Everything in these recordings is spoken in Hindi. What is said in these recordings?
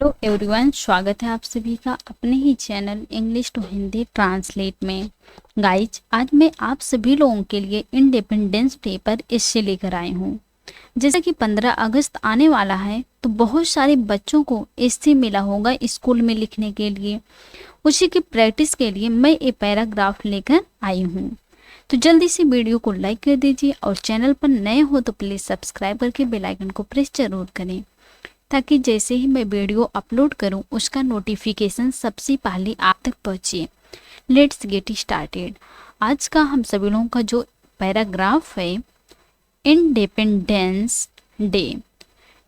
हेलो एवरीवन, स्वागत है आप सभी का अपने ही channel English to Hindi translate में। गाइज, आज मैं आप सभी लोगों के लिए इंडिपेंडेंस डे पर इससे लेकर आई हूँ। जैसे कि 15 अगस्त आने वाला है, तो बहुत सारे बच्चों को इससे मिला होगा स्कूल में लिखने के लिए। उसी की प्रैक्टिस के लिए मैं ये पैराग्राफ लेकर आई हूँ। तो जल्दी से वीडियो को लाइक कर दीजिए और चैनल पर नए हो तो प्लीज़ सब्सक्राइब करके बेल आइकन को प्रेस जरूर करें, ताकि जैसे ही मैं वीडियो अपलोड करूं उसका नोटिफिकेशन सबसे पहले आप तक पहुंचे। Let's get started. आज का हम सभी लोगों का जो पैराग्राफ है, इंडिपेंडेंस डे।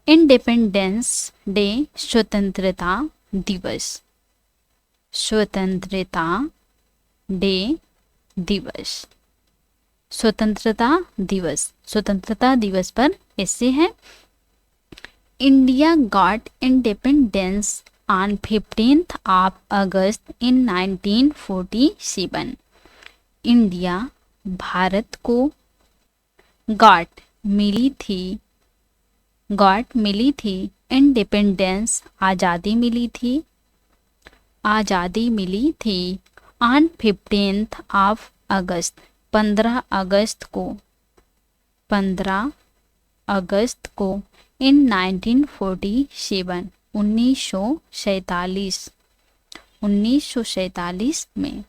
इंडिपेंडेंस डे स्वतंत्रता दिवस। स्वतंत्रता डे दिवस। स्वतंत्रता दिवस। स्वतंत्रता दिवस पर ऐसे है, India got independence on 15th of August in 1947. India Bharat को गॉट मिली थी इंडिपेंडेंस आज़ादी मिली थी ऑन 15th ऑफ अगस्त 15 अगस्त को इन 1947 1947 में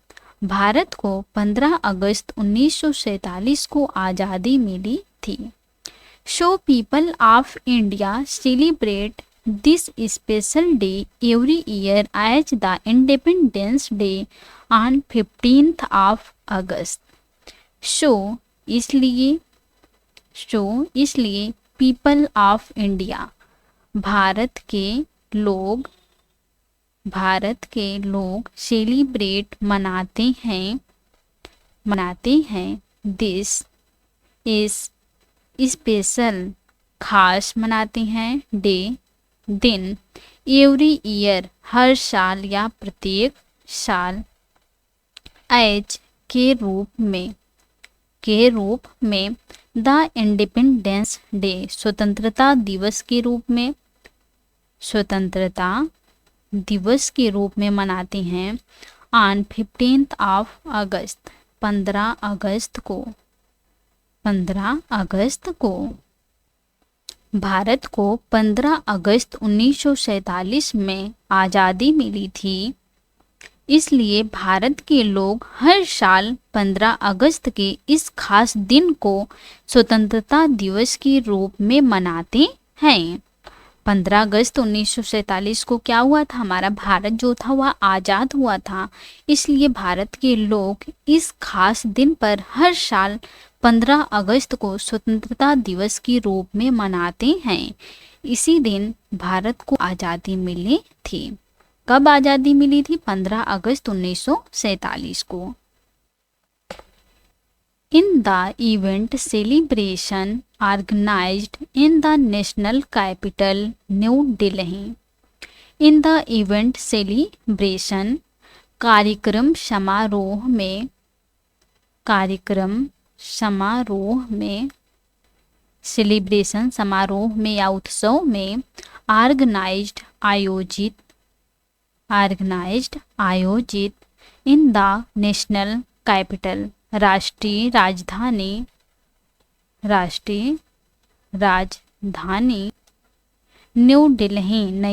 भारत को 15 अगस्त 1947 को आज़ादी मिली थी। So people of India celebrate this special day every year as the independence day on 15th of August. So इसलिए पीपल ऑफ इंडिया भारत के लोग सेलिब्रेट मनाते हैं दिस इस स्पेशल खास मनाते हैं डे दिन एवरी ईयर हर साल या प्रत्येक साल एज के रूप में द इंडिपेंडेंस डे स्वतंत्रता दिवस के रूप में मनाते हैं ऑन 15th ऑफ अगस्त 15 अगस्त को भारत को 15 अगस्त 1947 में आज़ादी मिली थी। इसलिए भारत के लोग हर साल 15 अगस्त के इस खास दिन को स्वतंत्रता दिवस के रूप में मनाते हैं। 15 अगस्त 1947 को क्या हुआ था, हमारा भारत जो था वह आज़ाद हुआ था। इसलिए भारत के लोग इस खास दिन पर हर साल 15 अगस्त को स्वतंत्रता दिवस के रूप में मनाते हैं। इसी दिन भारत को आज़ादी मिली थी। कब आज़ादी मिली थी? 15 अगस्त 1947 को। In the event celebration organised in the national capital new Delhi. In the event celebration कार्यक्रम समारोह में या उत्सव में ऑर्गेनाइज्ड आयोजित इन द नेशनल कैपिटल राष्ट्रीय राजधानी न्यू दिल्ली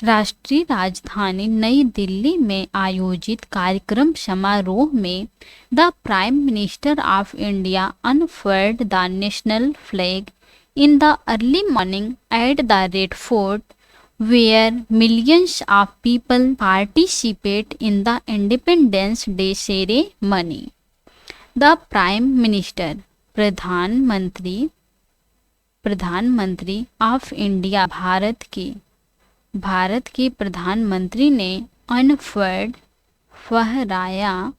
राष्ट्रीय राजधानी नई दिल्ली में आयोजित कार्यक्रम समारोह में the prime minister of India unfurled the national flag in the early morning at the Red Fort, where millions of people participate in the Independence Day ceremony. The Prime Minister, प्रधानमंत्री ऑफ इंडिया भारत के प्रधानमंत्री ने फहराया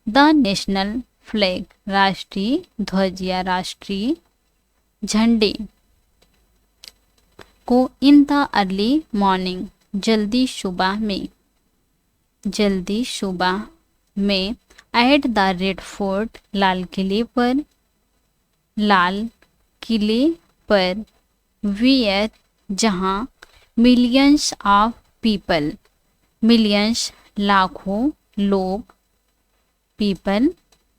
द नेशनल फ्लैग राष्ट्रीय ध्वज या राष्ट्रीय झंडे को इन द अर्ली मॉर्निंग जल्दी सुबह में एट द रेड फोर्ट लाल किले पर वेयर जहां मिलियंस ऑफ पीपल, मिलियंस लाखों लोग, पीपल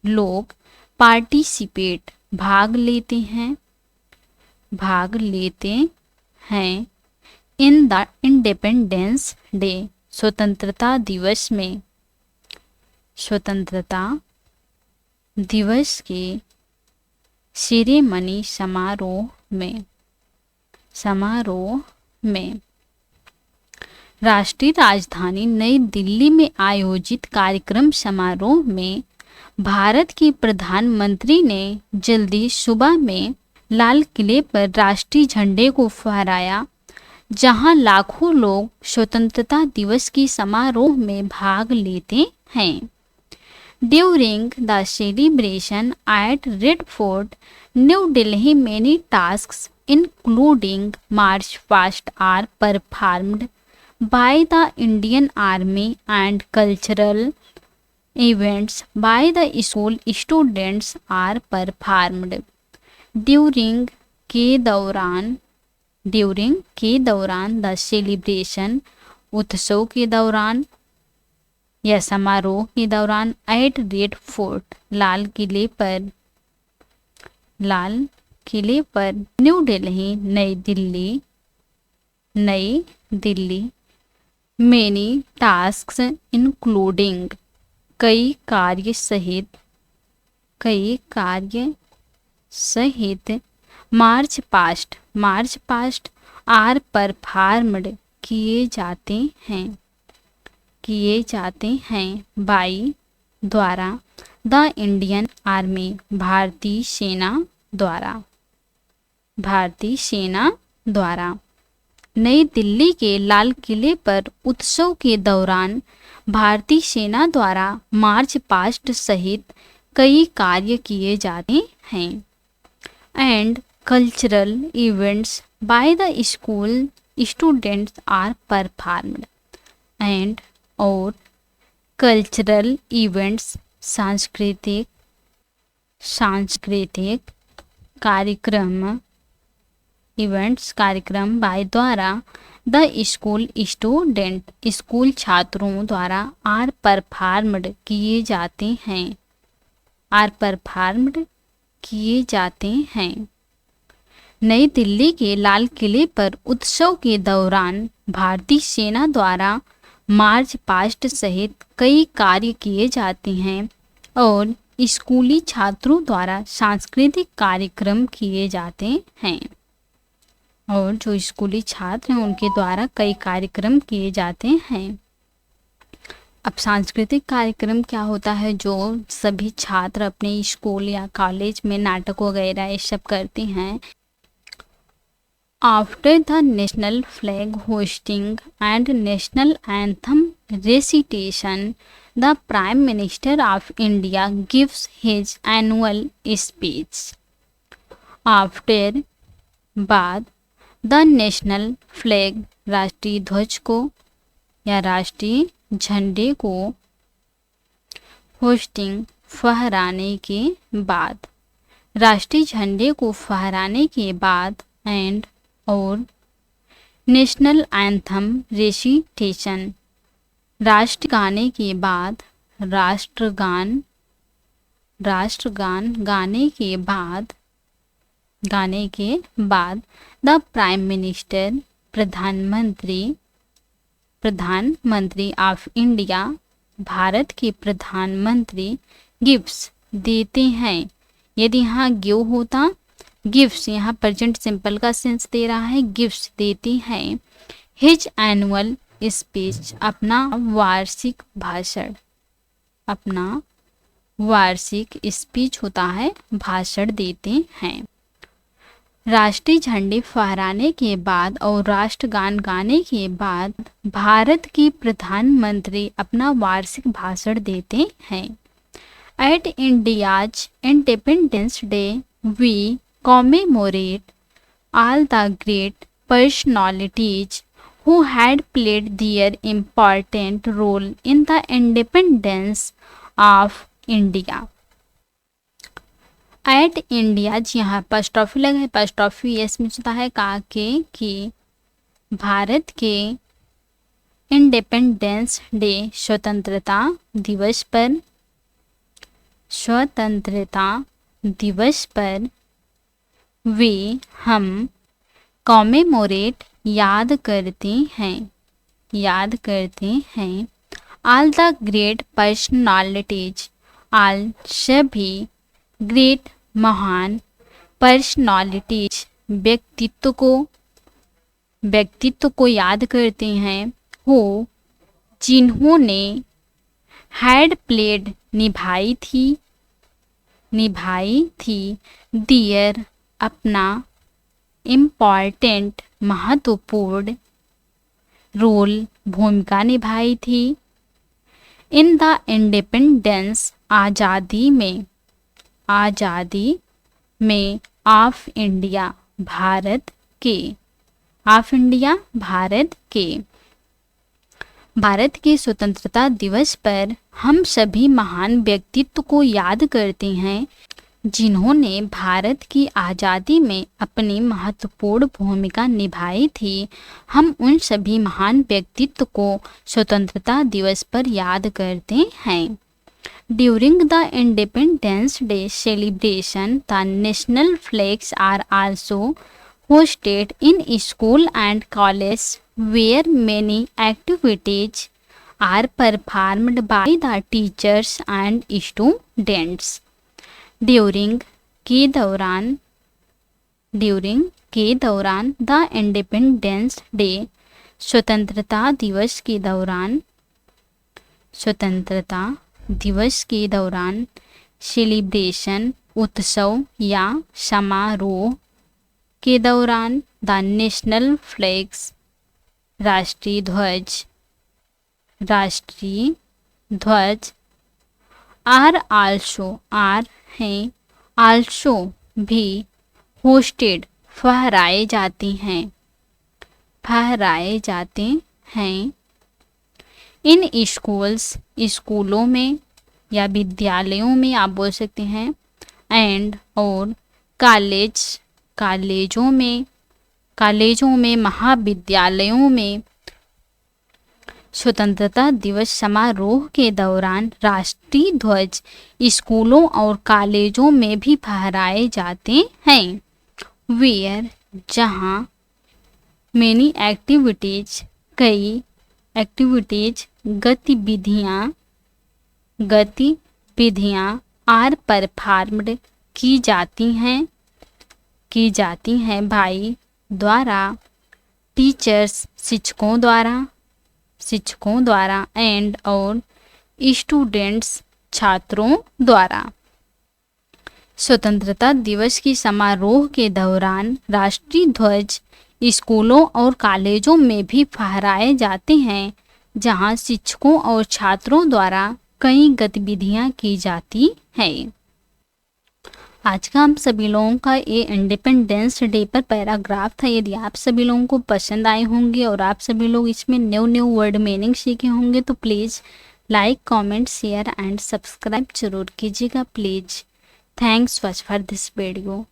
लोग, पार्टिसिपेट भाग लेते हैं, भाग लेते हैं, इन द इंडिपेंडेंस डे स्वतंत्रता दिवस में, स्वतंत्रता दिवस के सेरेमनी समारोह में, समारोह में। राष्ट्रीय राजधानी नई दिल्ली में आयोजित कार्यक्रम समारोह में भारत के प्रधानमंत्री ने जल्दी सुबह में लाल किले पर राष्ट्रीय झंडे को फहराया, जहां लाखों लोग स्वतंत्रता दिवस की समारोह में भाग लेते हैं। During the celebration at red fort, new Delhi, many tasks including march past are performed by the Indian Army and cultural events by the school students are performed. During के दौरान द सेलिब्रेशन उत्सव के दौरान या समारोह के दौरान एट रेड फोर्ट लाल किले पर न्यू दिल्ली नई दिल्ली मेनी टास्क्स इंक्लूडिंग कई कार्य सहित मार्च पास्ट आर परफॉर्म्ड किए जाते हैं बाई द्वारा द इंडियन आर्मी भारतीय सेना द्वारा। नई दिल्ली के लाल किले पर उत्सव के दौरान भारतीय सेना द्वारा मार्च पास्ट सहित कई कार्य किए जाते हैं। And cultural events by the school students are performed, and और कल्चरल इवेंट्स सांस्कृतिक कार्यक्रम बाय द्वारा द स्कूल स्टूडेंट स्कूल छात्रों द्वारा आर परफॉर्म्ड किए जाते हैं। नई दिल्ली के लाल किले पर उत्सव के दौरान भारतीय सेना द्वारा मार्च पास्ट सहित कई कार्य किए जाते हैं और स्कूली छात्रों द्वारा सांस्कृतिक कार्यक्रम किए जाते हैं, और जो स्कूली छात्र हैं उनके द्वारा कई कार्यक्रम किए जाते हैं। अब सांस्कृतिक कार्यक्रम क्या होता है? जो सभी छात्र अपने स्कूल या कॉलेज में नाटक वगैरह ये सब करते हैं। After the national flag hosting and national anthem recitation, the Prime Minister of India gives his annual speech. After बाद द नेशनल फ्लैग राष्ट्रीय ध्वज को या राष्ट्रीय झंडे को होस्टिंग फहराने के बाद, राष्ट्रीय झंडे को फहराने के बाद एंड और नेशनल एंथम रेसिटेशन राष्ट्रगाने के बाद, राष्ट्रगान गाने के बाद द प्राइम मिनिस्टर प्रधानमंत्री ऑफ इंडिया भारत के प्रधानमंत्री गिफ्ट्स देते हैं। यदि यहाँ गिव होता, गिफ्ट्स यहाँ प्रेजेंट सिंपल का सेंस दे रहा है, गिफ्ट्स देते हैं। हिज एनुअल स्पीच अपना वार्षिक स्पीच होता है, भाषण देते हैं। राष्ट्रीय झंडे फहराने के बाद और राष्ट्रगान गाने के बाद भारत के प्रधानमंत्री अपना वार्षिक भाषण देते हैं। At India's independence day we commemorate all the great personalities who had played their important role in the independence of India. At India, जी हाँ अपोस्ट्रोफी लगा है, अपोस्ट्रोफी यस में होता है कहा के कि भारत के इंडिपेंडेंस डे स्वतंत्रता दिवस पर, स्वतंत्रता दिवस पर वे हम कॉमेमोरेट याद करते हैं, याद करते हैं all the great personalities, all सभी ग्रेट महान पर्सनालिटीज व्यक्तित्व को याद करते हैं हो जिन्होंने हैड प्लेड निभाई थी दियर अपना इम्पॉर्टेंट महत्वपूर्ण रोल भूमिका निभाई थी इन द इंडिपेंडेंस आज़ादी में ऑफ इंडिया भारत के, ऑफ इंडिया भारत के स्वतंत्रता दिवस पर हम सभी महान व्यक्तित्व को याद करते हैं जिन्होंने भारत की आज़ादी में अपनी महत्वपूर्ण भूमिका निभाई थी। हम उन सभी महान व्यक्तित्व को स्वतंत्रता दिवस पर याद करते हैं। During the independence day celebration the national flags are also hosted in school and college where many activities are performed by the teachers and students. During के दौरान द इंडिपेंडेंस डे स्वतंत्रता दिवस के दौरान सेलिब्रेशन उत्सव या समारोह के दौरान द नेशनल फ्लैग्स राष्ट्रीय ध्वज आल्सो भी होस्टेड फहराए जाते हैं इन स्कूलों में या विद्यालयों में आप बोल सकते हैं एंड और कॉलेजों में महाविद्यालयों में स्वतंत्रता दिवस समारोह के दौरान राष्ट्रीय ध्वज स्कूलों और कॉलेजों में भी फहराए जाते हैं वेयर जहां मेनी कई एक्टिविटीज गतिविधियां आर परफॉर्म्ड की जाती हैं भाई द्वारा टीचर्स शिक्षकों द्वारा एंड और स्टूडेंट्स छात्रों द्वारा। स्वतंत्रता दिवस की समारोह के दौरान राष्ट्रीय ध्वज स्कूलों और कॉलेजों में भी फहराए जाते हैं जहां शिक्षकों और छात्रों द्वारा कई गतिविधियां की जाती हैं। आज का हम सभी लोगों का ये इंडिपेंडेंस डे पर पैराग्राफ था। यदि आप सभी लोगों को पसंद आए होंगे और आप सभी लोग इसमें न्यू वर्ड मीनिंग सीखे होंगे तो please like comment share and subscribe जरूर कीजिएगा please. Thanks for this video.